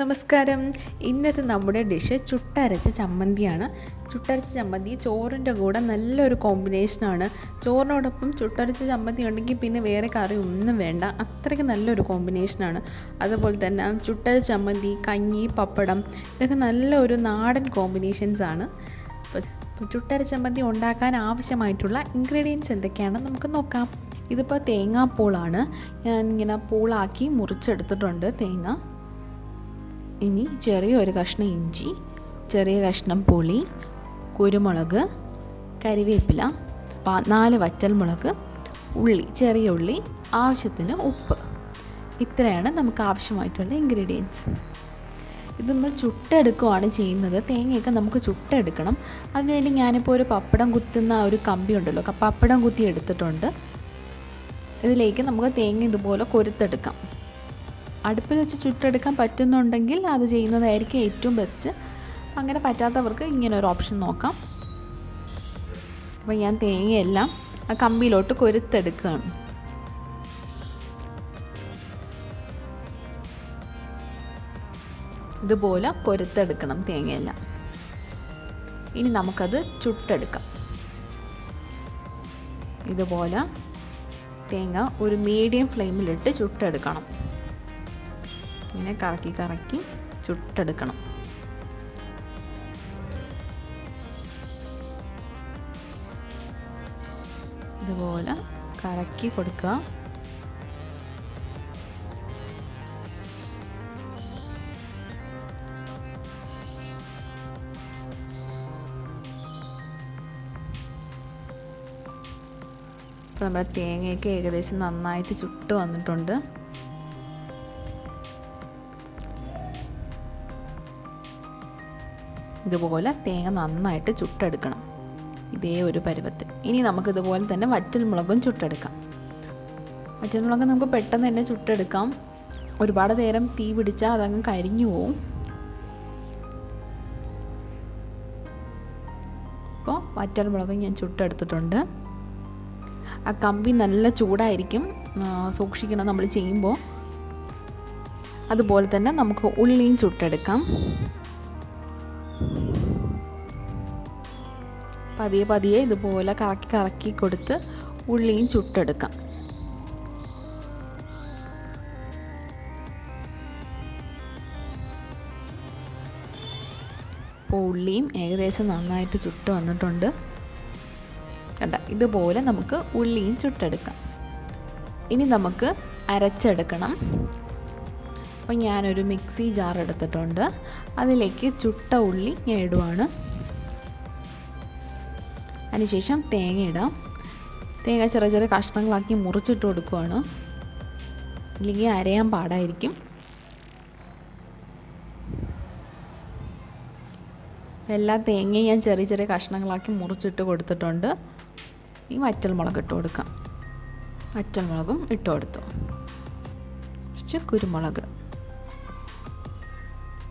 നമസ്കാരം. ഇന്നത്തെ നമ്മുടെ ഡിഷ് ചുട്ടരച്ച ചമ്മന്തിയാണ്. ചുട്ടരച്ച ചമ്മന്തി ചോറിൻ്റെ കൂടെ നല്ലൊരു കോമ്പിനേഷനാണ്. ചോറിനോടൊപ്പം ചുട്ടരച്ച ചമ്മന്തി ഉണ്ടെങ്കിൽ പിന്നെ വേറെ കറി ഒന്നും വേണ്ട, അത്രയ്ക്ക് നല്ലൊരു കോമ്പിനേഷനാണ്. അതുപോലെ തന്നെ ചുട്ടരച്ച ചമ്മന്തി, കഞ്ഞി, പപ്പടം ഇതൊക്കെ നല്ലൊരു നാടൻ കോമ്പിനേഷൻസാണ്. അപ്പോൾ ചുട്ടരച്ച ചമ്മന്തി ഉണ്ടാക്കാൻ ആവശ്യമായിട്ടുള്ള ഇൻഗ്രീഡിയൻസ് എന്തൊക്കെയാണെന്ന് നമുക്ക് നോക്കാം. ഇതിപ്പോൾ തേങ്ങാപ്പൂളാണ്. ഞാൻ ഇങ്ങനെ പൂളാക്കി മുറിച്ചെടുത്തിട്ടുണ്ട് തേങ്ങ. ഇനി ചെറിയൊരു കഷ്ണം ഇഞ്ചി, ചെറിയ കഷ്ണം പുളി, കുരുമുളക്, കരിവേപ്പില, 4 വറ്റൽമുളക്, ഉള്ളി, ചെറിയ ഉള്ളി, ആവശ്യത്തിന് ഉപ്പ്. ഇത്രയാണ് നമുക്ക് ആവശ്യമായിട്ടുള്ള ഇൻഗ്രീഡിയൻസ്. ഇത് നമ്മൾ ചുട്ടെടുക്കുകയാണ് ചെയ്യുന്നത്. തേങ്ങയൊക്കെ നമുക്ക് ചുട്ടെടുക്കണം. അതിനുവേണ്ടി ഞാനിപ്പോൾ ഒരു പപ്പടം കുത്തുന്ന ഒരു കമ്പി ഉണ്ടല്ലോ, പപ്പടം കുത്തി എടുത്തിട്ടുണ്ട്. ഇതിലേക്ക് നമുക്ക് തേങ്ങ ഇതുപോലെ കൊരുത്തെടുക്കാം. അടുപ്പിൽ വെച്ച് ചുട്ടെടുക്കാൻ പറ്റുന്നുണ്ടെങ്കിൽ അത് ചെയ്യുന്നതായിരിക്കും ഏറ്റവും ബെസ്റ്റ്. അങ്ങനെ പറ്റാത്തവർക്ക് ഇങ്ങനെ ഒരു ഓപ്ഷൻ നോക്കാം. അപ്പോൾ ഞാൻ തേങ്ങയെല്ലാം ആ കമ്പിയിലോട്ട് കൊരുത്തെടുക്കുകയാണ്. ഇതുപോലെ കൊരുത്തെടുക്കണം തേങ്ങയെല്ലാം. ഇനി നമുക്കത് ചുട്ടെടുക്കാം. ഇതുപോലെ തേങ്ങ ഒരു മീഡിയം ഫ്ലെയിമിലിട്ട് ചുട്ടെടുക്കണം. ഇങ്ങനെ കറക്കി കറക്കി ചുട്ടെടുക്കണം. ഇതുപോലെ കറക്കി കൊടുക്കുക. ഇപ്പോൾ നമ്മുടെ തേങ്ങയൊക്കെ ഏകദേശം നന്നായിട്ട് ചുട്ട് വന്നിട്ടുണ്ട്. ഇതുപോലെ തേങ്ങ നന്നായിട്ട് ചുട്ടെടുക്കണം, ഇതേ ഒരു പരുവത്തിൽ. ഇനി നമുക്കിതുപോലെ തന്നെ വറ്റൽമുളകും ചുട്ടെടുക്കാം. വറ്റൽമുളക് നമുക്ക് പെട്ടെന്ന് തന്നെ ചുട്ടെടുക്കാം. ഒരുപാട് നേരം തീ പിടിച്ചാൽ അതങ്ങ് കരിഞ്ഞു പോവും. ഇപ്പോൾ വറ്റൽമുളക് ഞാൻ ചുട്ടെടുത്തിട്ടുണ്ട്. ആ കമ്പി നല്ല ചൂടായിരിക്കും, സൂക്ഷിക്കണം നമ്മൾ ചെയ്യുമ്പോൾ. അതുപോലെ തന്നെ നമുക്ക് ഉള്ളിയും ചുട്ടെടുക്കാം. പതിയെ പതിയെ ഇതുപോലെ കറക്കി കറക്കി കൊടുത്ത് ഉള്ളിയും ചുട്ടെടുക്കാം. ഇപ്പോൾ ഉള്ളിയും ഏകദേശം നന്നായിട്ട് ചുട്ട് വന്നിട്ടുണ്ട്. കണ്ട, ഇതുപോലെ നമുക്ക് ഉള്ളിയും ചുട്ടെടുക്കാം. ഇനി നമുക്ക് അരച്ചെടുക്കണം. അപ്പോൾ ഞാനൊരു മിക്സി ജാർ എടുത്തിട്ടുണ്ട്. അതിലേക്ക് ചുട്ട ഉള്ളി ഞാൻ ഇടുവാണ്. അതിനുശേഷം തേങ്ങ ഇടാം. തേങ്ങ ചെറിയ ചെറിയ കഷ്ണങ്ങളാക്കി മുറിച്ചിട്ട് കൊടുക്കുകയാണ്, ഇല്ലെങ്കിൽ അരയാൻ പാടായിരിക്കും. എല്ലാ തേങ്ങയും ഞാൻ ചെറിയ ചെറിയ കഷ്ണങ്ങളാക്കി മുറിച്ചിട്ട് കൊടുത്തിട്ടുണ്ട്. ഈ വറ്റൽമുളക് ഇട്ട് കൊടുക്കാം. വറ്റൽമുളകും ഇട്ട് കൊടുത്തു. കുറച്ച് കുരുമുളക്,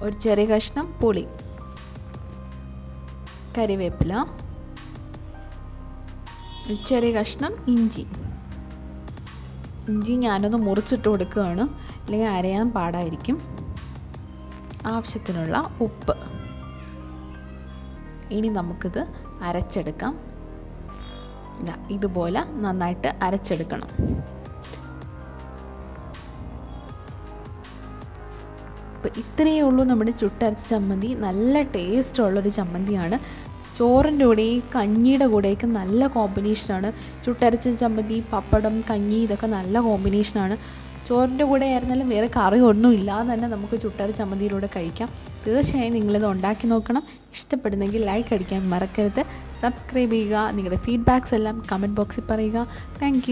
ഒരു ചെറിയ കഷ്ണം പുളി, കരിവേപ്പില, ഒരു ചെറിയ കഷ്ണം ഇഞ്ചി. ഇഞ്ചി ഞാനൊന്ന് മുറിച്ചിട്ട് കൊടുക്കുകയാണ്, അല്ലെങ്കിൽ അരയാൻ പാടായിരിക്കും. ആവശ്യത്തിനുള്ള ഉപ്പ്. ഇനി നമുക്കിത് അരച്ചെടുക്കാം. ഇതുപോലെ നന്നായിട്ട് അരച്ചെടുക്കണം. അപ്പോൾ ഇത്രയേ ഉള്ളൂ നമ്മുടെ ചുട്ടരച്ച ചമ്മന്തി. നല്ല ടേസ്റ്റുള്ളൊരു ചമ്മന്തിയാണ്. ചോറിൻ്റെ കൂടെയും കഞ്ഞിയുടെ കൂടെയൊക്കെ നല്ല കോമ്പിനേഷനാണ്. ചുട്ടരച്ച ചമ്മന്തി, പപ്പടം, കഞ്ഞി ഇതൊക്കെ നല്ല കോമ്പിനേഷനാണ്. ചോറിൻ്റെ കൂടെ ആയിരുന്നാലും വേറെ കറി ഒന്നും ഇല്ലാതെ തന്നെ നമുക്ക് ചുട്ടരച്ച ചമ്മന്തിയിലൂടെ കഴിക്കാം. തീർച്ചയായും നിങ്ങളിത് ഉണ്ടാക്കി നോക്കണം. ഇഷ്ടപ്പെടുന്നെങ്കിൽ ലൈക്ക് അടിക്കാൻ മറക്കരുത്. സബ്സ്ക്രൈബ് ചെയ്യുക. നിങ്ങളുടെ ഫീഡ്ബാക്സ് എല്ലാം കമൻറ്റ് ബോക്സിൽ പറയുക. താങ്ക്